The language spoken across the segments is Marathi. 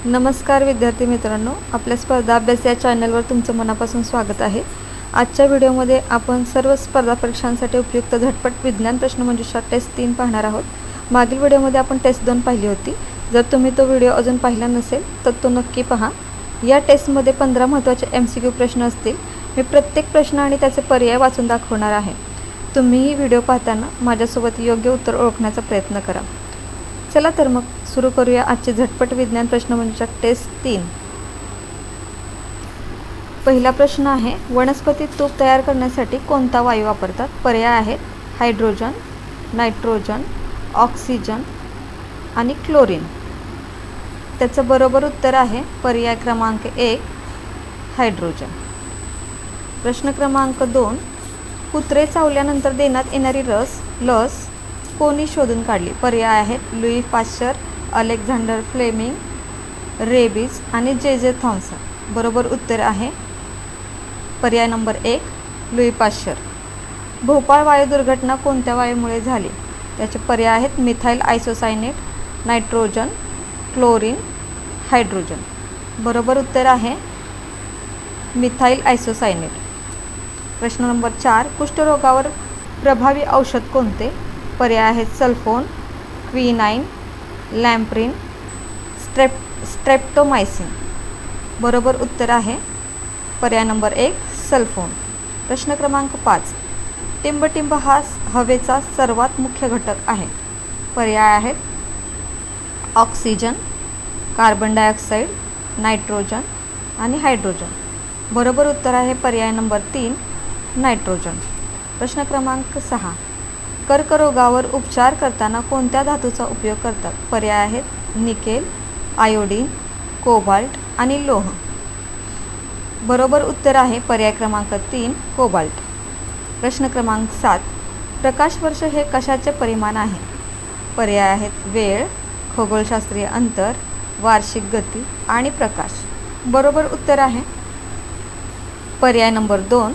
नमस्कार विद्यार्थी मित्रांनो, आपल्या स्पर्धा अभ्यास या चॅनलवर तुमचं मनापासून स्वागत आहे। आजच्या व्हिडिओमध्ये आपण सर्व स्पर्धा परीक्षांसाठी उपयुक्त झटपट विज्ञान प्रश्नमंजुषा टेस्ट 3 पाहणार आहोत। मागील व्हिडिओमध्ये आपण टेस्ट 2 पाहिली होती। जर तुम्ही तो व्हिडिओ अजून पाहिला नसेल तर तो नक्की पहा। या टेस्टमध्ये 15 महत्त्वाचे MCQ प्रश्न असतील। मी प्रत्येक प्रश्न आणि त्याचे पर्याय वाचून दाखवणार आहे। तुम्हीही व्हिडिओ पाहताना माझ्यासोबत योग्य उत्तर ओळखण्याचा प्रयत्न करा। चला तर मग सुरू करूया आजचे झटपट विज्ञान प्रश्नमंजुषा टेस्ट 3। पहिला प्रश्न आहे, वनस्पती तूप तयार करण्यासाठी कोणता वायू वापरतात? पर्याय आहेत हायड्रोजन, नायट्रोजन, ऑक्सिजन आणि क्लोरीन। त्याचं बरोबर उत्तर आहे पर्याय क्रमांक 1 हायड्रोजन। प्रश्न क्रमांक 2, कुत्रे चावल्यानंतर देण्यात येणारी लस कोणी शोधून काढली? पर्याय आहेत Louis Pasteur, Alexander Fleming, rabies आणि जे थॉम्सन। बरोबर उत्तर आहे पर्याय नंबर 1 लुई पाश्चर। भोपाळ वायू दुर्घटना कोणत्या वायूमुळे झाली? त्याचे पर्याय आहेत methyl isocyanate, nitrogen, chlorine, hydrogen. बरोबर उत्तर आहे मिथाइल आयसोसायनेट। प्रश्न नंबर 4, कुष्ठरोगावर प्रभावी औषध कोणते? पर्याय आहेत सल्फोन, क्विनाइन, लॅम्प्रिन, स्ट्रेप्टोमायसिन। बरोबर उत्तर आहे पर्याय नंबर 1 सल्फोन। प्रश्न क्रमांक 5, टिंबटिंब हा हवेचा सर्वात मुख्य घटक आहे। पर्याय आहेत ऑक्सिजन, कार्बन डायऑक्साईड, नायट्रोजन आणि हायड्रोजन। बरोबर उत्तर आहे पर्याय नंबर 3 नायट्रोजन। प्रश्न क्रमांक 6, कर्करोगावर उपचार करताना कोणत्या धातूचा उपयोग करतात? पर्याय आहेत निकेल, आयोडीन, कोबाल्ट आणि लोह। बरोबर उत्तर आहे पर्याय क्रमांक 3 कोबाल्ट। प्रश्न क्रमांक 7, प्रकाश वर्ष हे कशाचे परिमाण आहे? पर्याय आहेत वेळ, खगोलशास्त्रीय अंतर, वार्षिक गती आणि प्रकाश। बरोबर उत्तर आहे पर्याय नंबर 2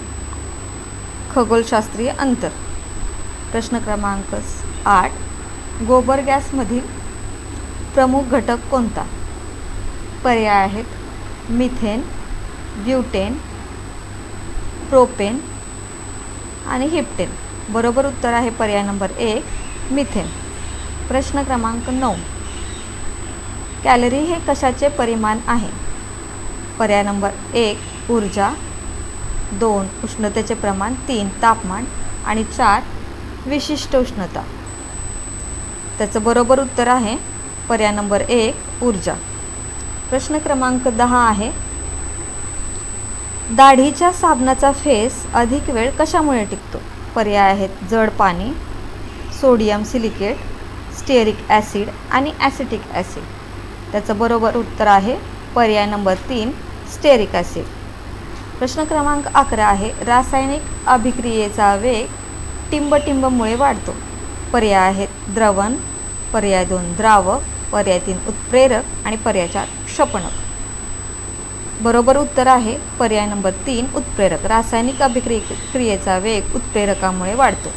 खगोलशास्त्रीय अंतर। प्रश्न क्रमांक 8, गोबर गॅसमधील प्रमुख घटक कोणता? पर्याय आहेत मिथेन, ब्युटेन, प्रोपेन आणि हेप्टेन। बरोबर उत्तर आहे पर्याय नंबर 1 मिथेन। प्रश्न क्रमांक 9, कॅलरी हे कशाचे परिमाण आहे? पर्याय नंबर 1 ऊर्जा, 2 उष्णतेचे प्रमाण, 3 तापमान आणि 4 विशिष्ट उष्णता। त्याचं बरोबर उत्तर आहे पर्याय नंबर 1 ऊर्जा। प्रश्न क्रमांक 10 आहे, दाढीच्या साबणाचा फेस अधिक वेळ कशामुळे टिकतो? पर्याय आहेत जड पाणी, सोडियम सिलिकेट, स्टेरिक ॲसिड आणि ॲसिटिक ॲसिड। त्याचं बरोबर उत्तर आहे पर्याय नंबर 3 स्टेरिक ॲसिड। प्रश्न क्रमांक 11 आहे, रासायनिक अभिक्रियेचा वेग टिंबटिंबमुळे वाढतो। पर्याय आहेत द्रवण, पर्याय 2 द्रावक, पर्याय 3 उत्प्रेरक आणि पर्याय 4 क्षपणक। बरोबर उत्तर आहे पर्याय नंबर 3 उत्प्रेरक। रासायनिक अभिक्रियेचा वेग उत्प्रेरकामुळे वाढतो।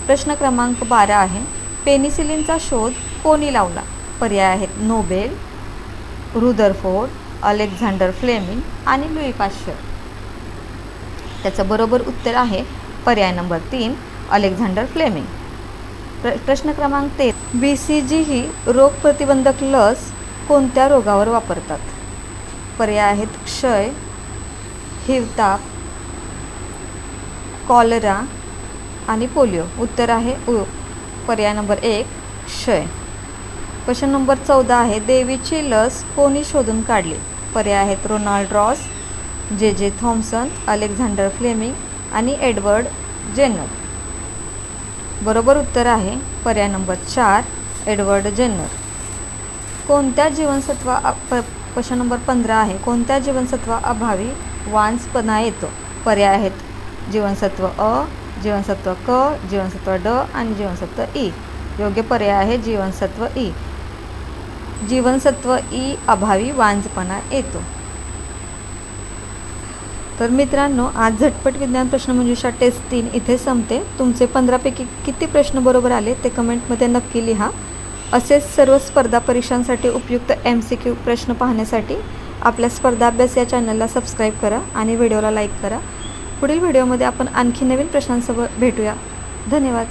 प्रश्न क्रमांक 12 आहे, पेनिसिलिनचा शोध कोणी लावला? पर्याय आहेत नोबेल, रुदरफोर्ड, अलेक्झांडर फ्लेमिंग आणि लुई पाश्चर। त्याचं बरोबर उत्तर आहे पर्याय नंबर 3 अलेक्झांडर फ्लेमिंग। प्रश्न क्रमांक 13, BCG ही रोगप्रतिबंधक लस कोणत्या रोगावर वापरतात? पर्याय आहेत क्षय, हिवताप, कॉलरा आणि पोलिओ। उत्तर आहे पर्याय नंबर 1 क्षय। प्रश्न नंबर 14 आहे, देवीची लस कोणी शोधून काढली? पर्याय आहेत Ronald Ross, J Thomson, Alexander Fleming आणि एडवर्ड जेनर। बरोबर उत्तर आहे पर्याय नंबर 4 एडवर्ड जेनर। कोणत्या प्रश्न नंबर 15 आहे, कोणत्या जीवनसत्वा अभावी वांझपणा येतो? पर्याय आहेत जीवनसत्व अ, जीवनसत्व क, जीवनसत्व ड आणि जीवनसत्व ई। योग्य पर्याय आहे जीवनसत्व ई। जीवनसत्व ई अभावी वांझपणा येतो। तर मित्रांनो, आज झटपट विज्ञान प्रश्नमंजुषा टेस्ट 3 इथे संपते। तुमचे 15 पैकी किती प्रश्न बरोबर आले ते कमेंटमध्ये नक्की लिहा। असेच सर्व स्पर्धा परीक्षांसाठी उपयुक्त MCQ प्रश्न पाहण्यासाठी आपल्या स्पर्धा अभ्यास या चॅनलला सबस्क्राईब करा आणि व्हिडिओला लाईक करा. पुढील व्हिडिओमध्ये आपण आणखी नवीन प्रश्नांसोबत भेटूया. धन्यवाद.